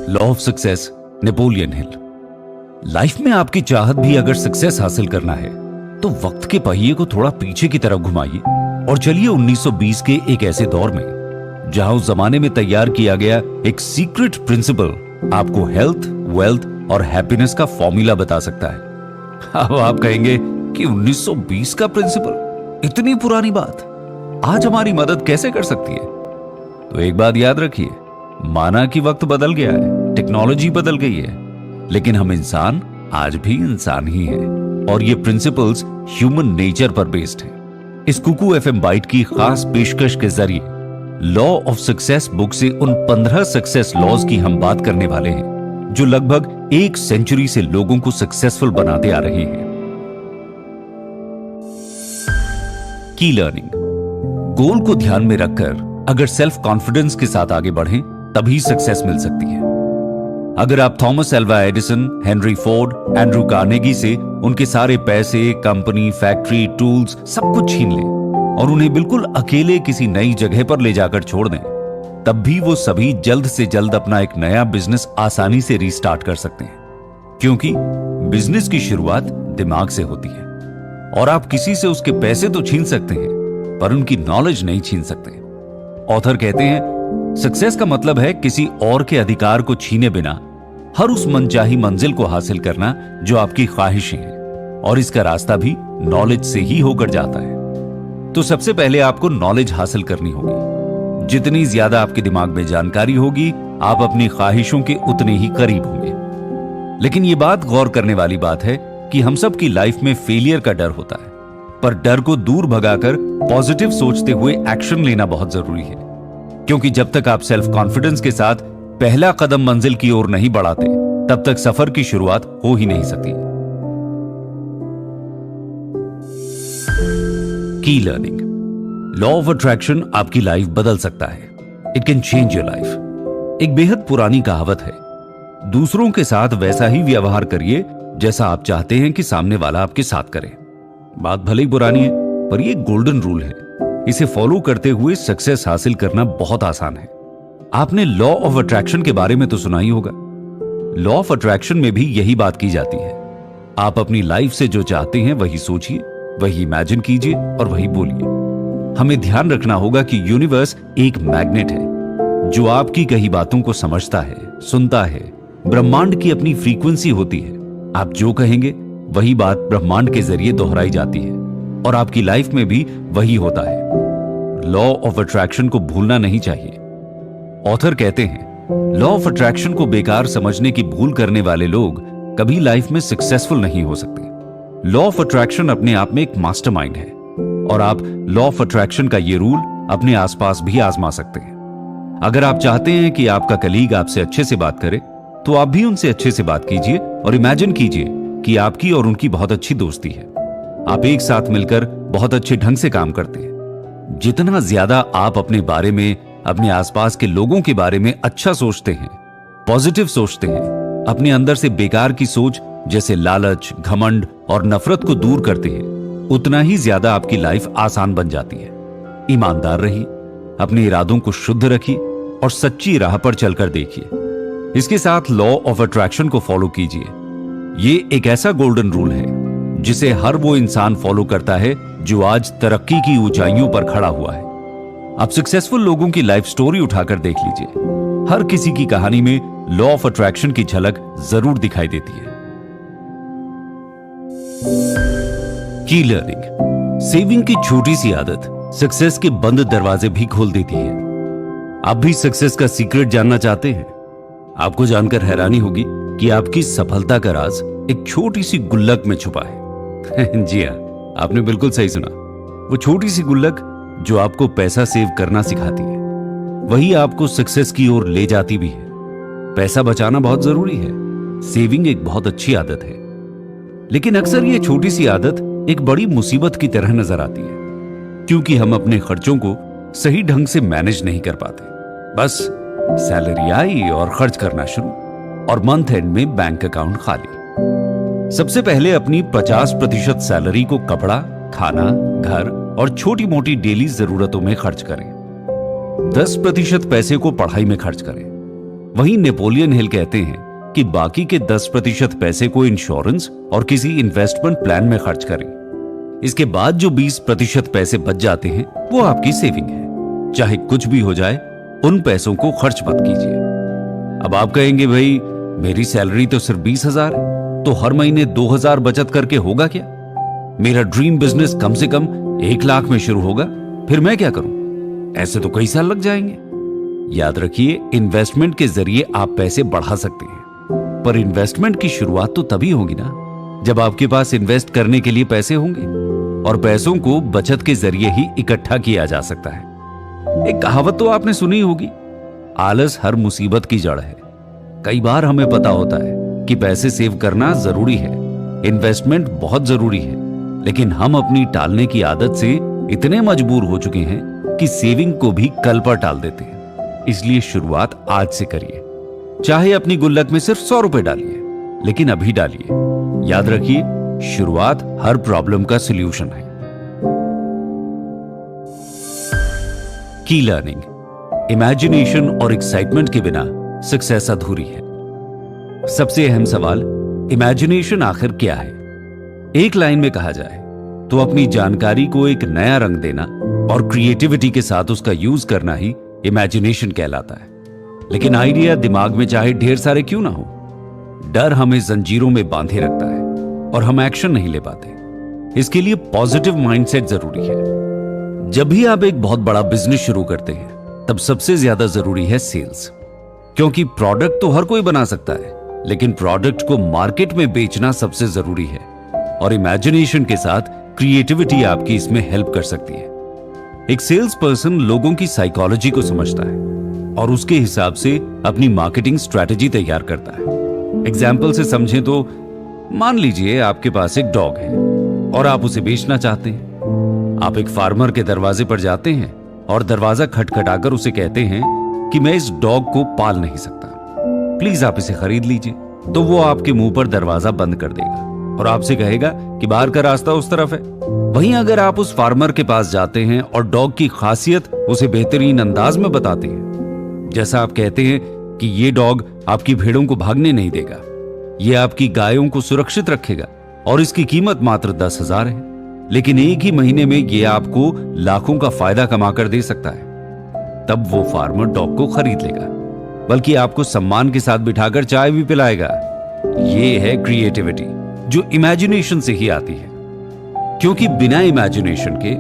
Law of success, Napoleon Hill. Life में आपकी चाहत भी अगर सक्सेस हासिल करना है तो वक्त के पहिए को थोड़ा पीछे की तरफ घुमाइए और चलिए 1920 के एक ऐसे दौर में जहां उस जमाने में तैयार किया गया एक सीक्रेट प्रिंसिपल आपको हेल्थ, वेल्थ और हैप्पीनेस का फॉर्मूला बता सकता है। अब आप कहेंगे कि 1920 का प्रिंसिपल, इतनी पुरानी बात आज हमारी मदद कैसे कर सकती है? तो एक बात याद रखिए, माना कि वक्त बदल गया है, टेक्नोलॉजी बदल गई है, लेकिन हम इंसान आज भी इंसान ही हैं और ये प्रिंसिपल्स ह्यूमन नेचर पर बेस्ड हैं। इस कुकू एफएम बाइट की खास पेशकश के जरिए लॉ ऑफ सक्सेस बुक से उन 15 सक्सेस लॉज की हम बात करने वाले हैं जो लगभग एक सेंचुरी से लोगों को सक्सेसफुल बनाते आ रहे हैं। की लर्निंग, गोल को ध्यान में रखकर अगर सेल्फ कॉन्फिडेंस के साथ आगे बढ़ें तभी सक्सेस मिल सकती है। अगर आप Thomas Alva Edison, Henry Ford, Andrew Carnegie से उनके सारे पैसे, कंपनी, फैक्ट्री, टूल्स सब कुछ छीन लें और उन्हें बिल्कुल अकेले किसी नई जगह पर ले जाकर छोड़ दें, तब भी वो सभी जल्द से जल्द अपना एक नया बिजनेस आसानी से रीस्टार्ट कर सकते हैं, क्योंकि बिजनेस की शुरुआत दिमाग से होती है और आप किसी से उसके पैसे तो छीन सकते हैं पर उनकी नॉलेज नहीं छीन सकते। ऑथर कहते हैं, सक्सेस का मतलब है किसी और के अधिकार को छीने बिना हर उस मनचाही मंजिल को हासिल करना जो आपकी ख्वाहिशें हैं, और इसका रास्ता भी नॉलेज से ही होकर जाता है। तो सबसे पहले आपको नॉलेज हासिल करनी होगी। जितनी ज्यादा आपके दिमाग में जानकारी होगी, आप अपनी ख्वाहिशों के उतने ही करीब होंगे। लेकिन यह बात गौर करने वाली बात है कि हम सब की लाइफ में फेलियर का डर होता है, पर डर को दूर भगाकर पॉजिटिव सोचते हुए एक्शन लेना बहुत जरूरी है, क्योंकि जब तक आप सेल्फ कॉन्फिडेंस के साथ पहला कदम मंजिल की ओर नहीं बढ़ाते, तब तक सफर की शुरुआत हो ही नहीं सकती। की लर्निंग, लॉ ऑफ अट्रैक्शन आपकी लाइफ बदल सकता है। It can change your life. एक बेहद पुरानी कहावत है, दूसरों के साथ वैसा ही व्यवहार करिए जैसा आप चाहते हैं कि सामने वाला आपके साथ करे। बात भले ही पुरानी है, पर यह गोल्डन रूल है। इसे फॉलो करते हुए सक्सेस हासिल करना बहुत आसान है। आपने लॉ ऑफ अट्रैक्शन के बारे में तो सुना ही होगा। लॉ ऑफ अट्रैक्शन में भी यही बात की जाती है। आप अपनी लाइफ से जो चाहते हैं वही सोचिए, वही इमेजिन कीजिए और वही बोलिए। हमें ध्यान रखना होगा कि यूनिवर्स एक मैग्नेट है जो आपकी कही बातों को समझता है, सुनता है। ब्रह्मांड की अपनी फ्रीक्वेंसी होती है। आप जो कहेंगे वही बात ब्रह्मांड के जरिए दोहराई जाती है और आपकी लाइफ में भी वही होता है। लॉ ऑफ अट्रैक्शन को भूलना नहीं चाहिए। ऑथर कहते हैं, लॉ ऑफ अट्रैक्शन को बेकार समझने की भूल करने वाले लोग कभी लाइफ में सक्सेसफुल नहीं हो सकते। लॉ ऑफ अट्रैक्शन अपने आप में एक मास्टरमाइंड है और आप लॉ ऑफ अट्रैक्शन का ये रूल अपने आसपास भी आजमा सकते हैं। अगर आप चाहते हैं कि आपका कलीग आपसे अच्छे से बात करे, तो आप भी उनसे अच्छे से बात कीजिए और इमेजिन कीजिए कि आपकी और उनकी बहुत अच्छी दोस्ती है। आप एक साथ मिलकर बहुत अच्छे ढंग से काम करते हैं। जितना ज्यादा आप अपने बारे में, अपने आसपास के लोगों के बारे में अच्छा सोचते हैं, पॉजिटिव सोचते हैं, अपने अंदर से बेकार की सोच जैसे लालच, घमंड और नफरत को दूर करते हैं, उतना ही ज्यादा आपकी लाइफ आसान बन जाती है। ईमानदार रहिए, अपने इरादों को शुद्ध रखिए और सच्ची राह पर चलकर देखिए। इसके साथ लॉ ऑफ अट्रैक्शन को फॉलो कीजिए। ये एक ऐसा गोल्डन रूल है जिसे हर वो इंसान फॉलो करता है जो आज तरक्की की ऊंचाइयों पर खड़ा हुआ है। आप सक्सेसफुल लोगों की लाइफ स्टोरी उठाकर देख लीजिए। हर किसी की कहानी में लॉ ऑफ अट्रैक्शन की झलक जरूर दिखाई देती है। की लर्निंग, सेविंग की छोटी सी आदत सक्सेस के बंद दरवाजे भी खोल देती है। आप भी सक्सेस का सीक्रेट जानना चाहते हैं? आपको जानकर हैरानी होगी कि आपकी सफलता का राज एक छोटी सी गुल्लक में छुपा है। जी हाँ, आपने बिल्कुल सही सुना। वो छोटी सी गुल्लक जो आपको पैसा सेव करना सिखाती है, वही आपको सक्सेस की ओर ले जाती भी है। पैसा बचाना बहुत जरूरी है, सेविंग एक बहुत अच्छी आदत है, लेकिन अक्सर ये छोटी सी आदत एक बड़ी मुसीबत की तरह नजर आती है, क्योंकि हम अपने खर्चों को सही ढंग से मैनेज नहीं कर पाते। बस सैलरी आई और खर्च करना शुरू, और मंथ एंड में बैंक अकाउंट खाली। सबसे पहले अपनी 50% सैलरी को कपड़ा, खाना, घर और छोटी मोटी डेली जरूरतों में खर्च करें। 10% पैसे को पढ़ाई में खर्च करें वहीं नेपोलियन हिल कहते हैं कि बाकी के 10% पैसे को इंश्योरेंस और किसी इन्वेस्टमेंट प्लान में खर्च करें। इसके बाद जो 20% पैसे बच जाते हैं वो आपकी सेविंग है। चाहे कुछ भी हो जाए, उन पैसों को खर्च मत कीजिए। अब आप कहेंगे, भाई मेरी सैलरी तो सिर्फ 20,000 है, तो हर महीने 2,000 बचत करके होगा क्या? मेरा ड्रीम बिजनेस कम से कम 1 लाख में शुरू होगा, फिर मैं क्या करूं? ऐसे तो कई साल लग जाएंगे। याद रखिए, इन्वेस्टमेंट के जरिए आप पैसे बढ़ा सकते हैं, पर इन्वेस्टमेंट की शुरुआत तो तभी होगी ना जब आपके पास इन्वेस्ट करने के लिए पैसे होंगे, और पैसों को बचत के जरिए ही इकट्ठा किया जा सकता है। एक कहावत तो आपने सुनी होगी, आलस हर मुसीबत की जड़ है। कई बार हमें पता होता है कि पैसे सेव करना जरूरी है, इन्वेस्टमेंट बहुत जरूरी है, लेकिन हम अपनी टालने की आदत से इतने मजबूर हो चुके हैं कि सेविंग को भी कल पर टाल देते हैं। इसलिए शुरुआत आज से करिए। चाहे अपनी गुल्लक में सिर्फ 100 रुपए डालिए, लेकिन अभी डालिए। याद रखिए, शुरुआत हर प्रॉब्लम का सॉल्यूशन है। की लर्निंग, इमेजिनेशन और एक्साइटमेंट के बिना सक्सेस अधूरी है। सबसे अहम सवाल, इमेजिनेशन आखिर क्या है? एक लाइन में कहा जाए तो अपनी जानकारी को एक नया रंग देना और क्रिएटिविटी के साथ उसका यूज करना ही इमेजिनेशन कहलाता है। लेकिन आइडिया दिमाग में चाहे ढेर सारे क्यों ना हो, डर हमें जंजीरों में बांधे रखता है और हम एक्शन नहीं ले पाते। इसके लिए पॉजिटिव माइंडसेट जरूरी है। जब भी आप एक बहुत बड़ा बिजनेस शुरू करते हैं, तब सबसे ज्यादा जरूरी है सेल्स, क्योंकि प्रोडक्ट तो हर कोई बना सकता है, लेकिन प्रोडक्ट को मार्केट में बेचना सबसे जरूरी है। और इमेजिनेशन के साथ क्रिएटिविटी आपकी इसमें हेल्प कर सकती है। एक सेल्स पर्सन लोगों की साइकोलॉजी को समझता है और उसके हिसाब से अपनी मार्केटिंग स्ट्रैटेजी तैयार करता है। एग्जाम्पल से समझें तो मान लीजिए आपके पास एक डॉग है और आप उसे बेचना चाहते हैं। आप एक फार्मर के दरवाजे पर जाते हैं और दरवाजा खटखटाकर उसे कहते हैं कि मैं इस डॉग को पाल नहीं सकता, प्लीज आप इसे खरीद लीजिए। तो वो आपके मुंह पर दरवाजा बंद कर देगा और आपसे कहेगा कि बाहर का रास्ता उस तरफ है। वहीं अगर आप उस फार्मर के पास जाते हैं और डॉग की खासियत उसे बेहतरीन अंदाज में बताते हैं, जैसा आप कहते हैं कि ये डॉग आपकी भेड़ों को भागने नहीं देगा, ये आपकी गायों को सुरक्षित रखेगा और इसकी कीमत मात्र 10,000 है, लेकिन एक ही महीने में ये आपको लाखों का फायदा कमा कर दे सकता है, तब वो फार्मर डॉग को खरीद लेगा, बल्कि आपको सम्मान के साथ बिठाकर चाय भी पिलाएगा। ये है क्रिएटिविटी, जो इमेजिनेशन से ही आती है। क्योंकि बिना इमेजिनेशन के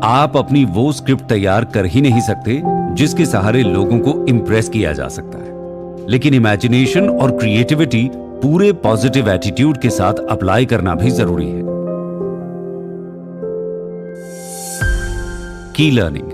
आप अपनी वो स्क्रिप्ट तैयार कर ही नहीं सकते जिसके सहारे लोगों को इंप्रेस किया जा सकता है। लेकिन इमेजिनेशन और क्रिएटिविटी पूरे पॉजिटिव एटीट्यूड के साथ अप्लाई करना भी जरूरी है। की लर्निंग,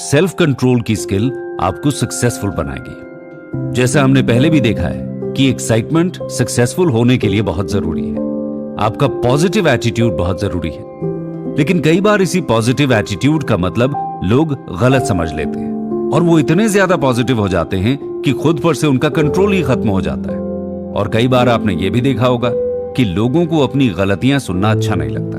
सेल्फ कंट्रोल की स्किल आपको सक्सेसफुल बनाएगी। जैसा हमने पहले भी देखा है कि एक्साइटमेंट सक्सेसफुल होने के लिए बहुत जरूरी है। आपका पॉजिटिव एटीट्यूड बहुत जरूरी है, लेकिन कई बार इसी पॉजिटिव एटीट्यूड का मतलब लोग गलत समझ लेते हैं और वो इतने ज्यादा पॉजिटिव हो जाते हैं कि खुद पर से उनका कंट्रोल ही खत्म हो जाता है। और कई बार आपने ये भी देखा होगा कि लोगों को अपनी गलतियां सुनना अच्छा नहीं लगता।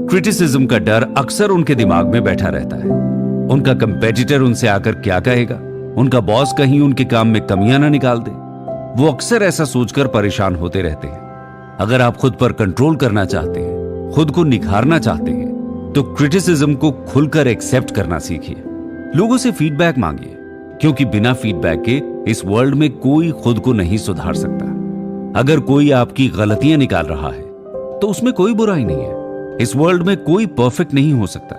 क्रिटिसिज्म का डर अक्सर उनके दिमाग में बैठा रहता है। उनका कंपेटिटर उनसे आकर क्या कहेगा, उनका बॉस कहीं उनके काम में कमियां ना निकाल दे। वो अक्सर ऐसा सोचकर परेशान होते रहते हैं। अगर आप खुद पर कंट्रोल करना चाहते हैं, खुद को निखारना चाहते हैं, तो क्रिटिसिज्म को खुलकर एक्सेप्ट करना सीखिए। लोगों से फीडबैक मांगिए, क्योंकि बिना फीडबैक के इस वर्ल्ड में कोई खुद को नहीं सुधार सकता। अगर कोई आपकी गलतियां निकाल रहा है तो उसमें कोई बुराई नहीं है। इस वर्ल्ड में कोई परफेक्ट नहीं हो सकता,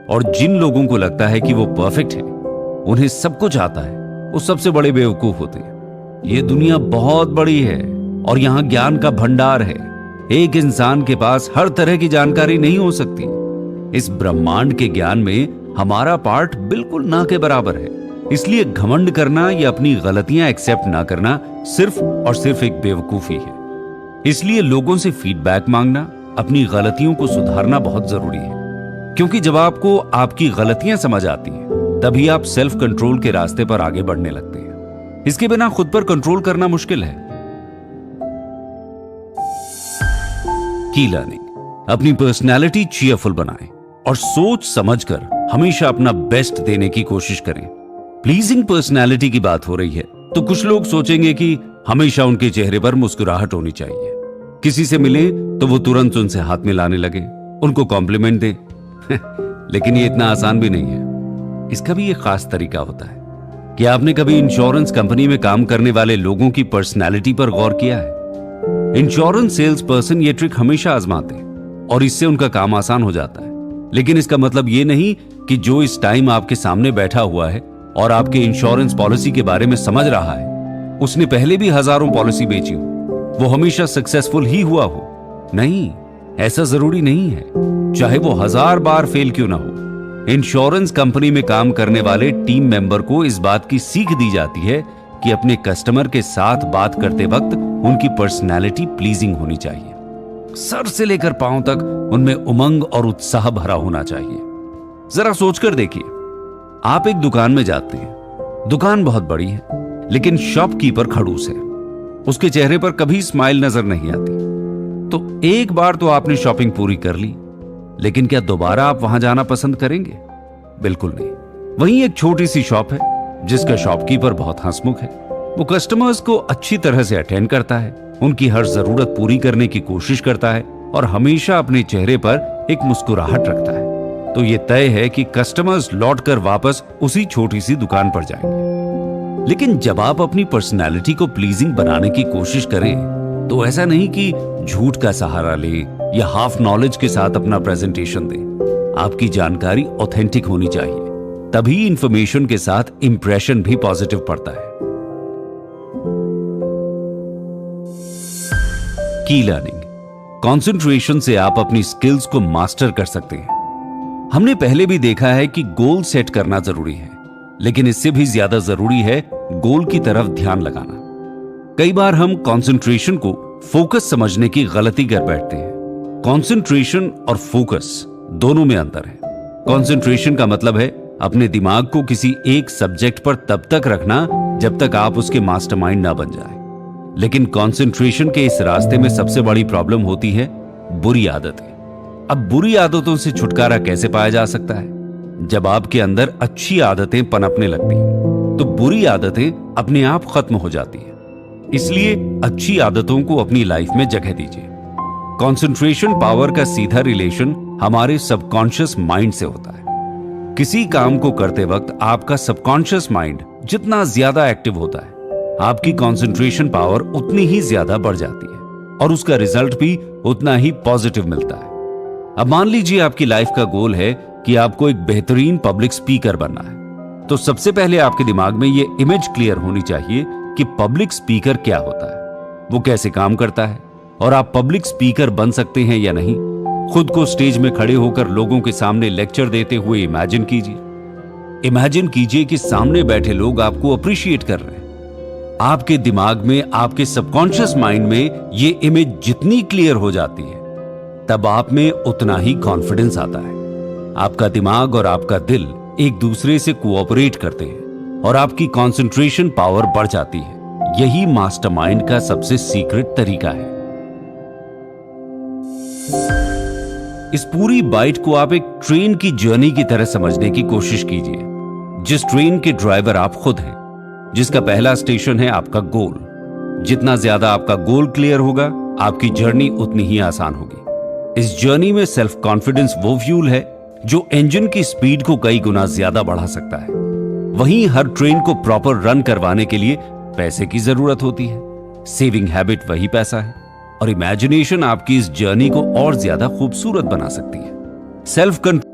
और जिन लोगों को लगता है कि वो परफेक्ट है, उन्हें सब कुछ आता है, वो सबसे बड़े बेवकूफ होते हैं। ये दुनिया बहुत बड़ी है और यहाँ ज्ञान का भंडार है। एक इंसान के पास हर तरह की जानकारी नहीं हो सकती। इस ब्रह्मांड के ज्ञान में हमारा पार्ट बिल्कुल ना के बराबर है। इसलिए घमंड करना या अपनी गलतियां एक्सेप्ट ना करना सिर्फ और सिर्फ एक बेवकूफी है। इसलिए लोगों से फीडबैक मांगना, अपनी गलतियों को सुधारना बहुत जरूरी है, क्योंकि जब आपको आपकी गलतियां समझ आती हैं, तभी आप सेल्फ कंट्रोल के रास्ते पर आगे बढ़ने लगते हैं। इसके बिना खुद पर कंट्रोल करना मुश्किल है। की लर्निंग, अपनी पर्सनैलिटी चीयरफुल बनाएं और सोच समझकर हमेशा अपना बेस्ट देने की कोशिश करें। प्लीजिंग पर्सनैलिटी की बात हो रही है, तो कुछ लोग सोचेंगे कि हमेशा उनके चेहरे पर मुस्कुराहट होनी चाहिए, किसी से मिले तो वो तुरंत उनसे हाथ मिलाने लगे, उनको कॉम्प्लीमेंट दे। लेकिन ये इतना आसान भी नहीं है। इसका भी एक खास तरीका होता है। क्या आपने कभी इंश्योरेंस कंपनी में काम करने वाले लोगों की पर्सनैलिटी पर गौर किया है? इंश्योरेंस सेल्स पर्सन ये ट्रिक हमेशा आजमाते हैं और इससे उनका काम आसान हो जाता है। लेकिन इसका मतलब ये नहीं कि जो इस टाइम आपके सामने बैठा हुआ है और आपके इंश्योरेंस पॉलिसी के बारे में समझ रहा है, उसने पहले भी हजारों पॉलिसी बेची हो, वो हमेशा सक्सेसफुल ही हुआ हो। नहीं, ऐसा जरूरी नहीं है, चाहे वो 1000 बार फेल क्यों ना हो। इंश्योरेंस कंपनी में काम करने वाले टीम मेंबर को इस बात की सीख दी जाती है कि अपने कस्टमर के साथ बात करते वक्त उनकी पर्सनैलिटी प्लीजिंग होनी चाहिए। सर से लेकर पांव तक उनमें उमंग और उत्साह भरा होना चाहिए। जरा सोचकर देखिए, आप एक दुकान में जाते हैं, दुकान बहुत बड़ी है, लेकिन शॉपकीपर खड़ूस है, उसके चेहरे पर कभी स्माइल नजर नहीं आती। तो एक बार तो आपने शॉपिंग पूरी कर ली, लेकिन क्या दोबारा आप वहां जाना पसंद करेंगे? बिल्कुल नहीं। वहीं एक छोटी सी शॉप है जिसका शॉपकीपर बहुत हंसमुख है, वो कस्टमर्स को अच्छी तरह से अटेंड करता है, उनकी हर जरूरत पूरी करने की कोशिश करता है और हमेशा अपने चेहरे पर एक मुस्कुराहट रखता है। तो ये तय है कि कस्टमर्स लौटकर वापस उसी छोटी सी दुकान पर जाएंगे। लेकिन जब आप अपनी पर्सनैलिटी को प्लीजिंग बनाने की कोशिश करें, तो ऐसा नहीं कि झूठ का सहारा ले या हाफ नॉलेज के साथ अपना प्रेजेंटेशन दे। आपकी जानकारी ऑथेंटिक होनी चाहिए, तभी इंफॉर्मेशन के साथ इंप्रेशन भी पॉजिटिव पड़ता है। की लर्निंग, कंसंट्रेशन से आप अपनी स्किल्स को मास्टर कर सकते हैं। हमने पहले भी देखा है कि गोल सेट करना जरूरी है, लेकिन इससे भी ज्यादा जरूरी है गोल की तरफ ध्यान लगाना। कई बार हम कंसंट्रेशन को फोकस समझने की गलती कर बैठते हैं। कंसंट्रेशन और फोकस दोनों में अंतर है। कंसंट्रेशन का मतलब है अपने दिमाग को किसी एक सब्जेक्ट पर तब तक रखना जब तक आप उसके मास्टरमाइंड ना बन जाए। लेकिन कंसंट्रेशन के इस रास्ते में सबसे बड़ी प्रॉब्लम होती है बुरी आदतें। अब बुरी आदतों से छुटकारा कैसे पाया जा सकता है? जब आपके अंदर अच्छी आदतें पनपने लगती हैं, तो बुरी आदतें अपने आप खत्म हो जाती हैं। इसलिए अच्छी आदतों को अपनी लाइफ में जगह दीजिए। कंसंट्रेशन पावर का सीधा रिलेशन हमारे सबकॉन्शियस माइंड से होता है। किसी काम को करते वक्त आपका सबकॉन्शियस माइंड जितना ज्यादा एक्टिव होता है, आपकी कंसंट्रेशन पावर उतनी ही ज्यादा बढ़ जाती है और उसका रिजल्ट भी उतना ही पॉजिटिव मिलता है। अब मान लीजिए आपकी लाइफ का गोल है कि आपको एक बेहतरीन पब्लिक स्पीकर बनना है, तो सबसे पहले आपके दिमाग में यह इमेज क्लियर होनी चाहिए कि पब्लिक स्पीकर क्या होता है, वो कैसे काम करता है और आप पब्लिक स्पीकर बन सकते हैं या नहीं। खुद को स्टेज में खड़े होकर लोगों के सामने लेक्चर देते हुए इमेजिन कीजिए। इमेजिन कीजिए कि सामने बैठे लोग आपको अप्रिशिएट कर रहे हैं। आपके दिमाग में, आपके सबकॉन्शियस माइंड में ये इमेज जितनी क्लियर हो जाती है, तब आप में उतना ही कॉन्फिडेंस आता है। आपका दिमाग और आपका दिल एक दूसरे से कोऑपरेट करते हैं और आपकी कंसंट्रेशन पावर बढ़ जाती है। यही मास्टरमाइंड का सबसे सीक्रेट तरीका है। इस पूरी बाइट को आप एक ट्रेन की जर्नी की तरह समझने की कोशिश कीजिए, जिस ट्रेन के ड्राइवर आप खुद हैं, जिसका पहला स्टेशन है आपका गोल। जितना ज्यादा आपका गोल क्लियर होगा, आपकी जर्नी उतनी ही आसान होगी। इस जर्नी में सेल्फ कॉन्फिडेंस वो फ्यूल है जो इंजन की स्पीड को कई गुना ज्यादा बढ़ा सकता है। वहीं हर ट्रेन को प्रॉपर रन करवाने के लिए पैसे की जरूरत होती है। सेविंग हैबिट वही पैसा है और इमेजिनेशन आपकी इस जर्नी को और ज्यादा खूबसूरत बना सकती है। Self control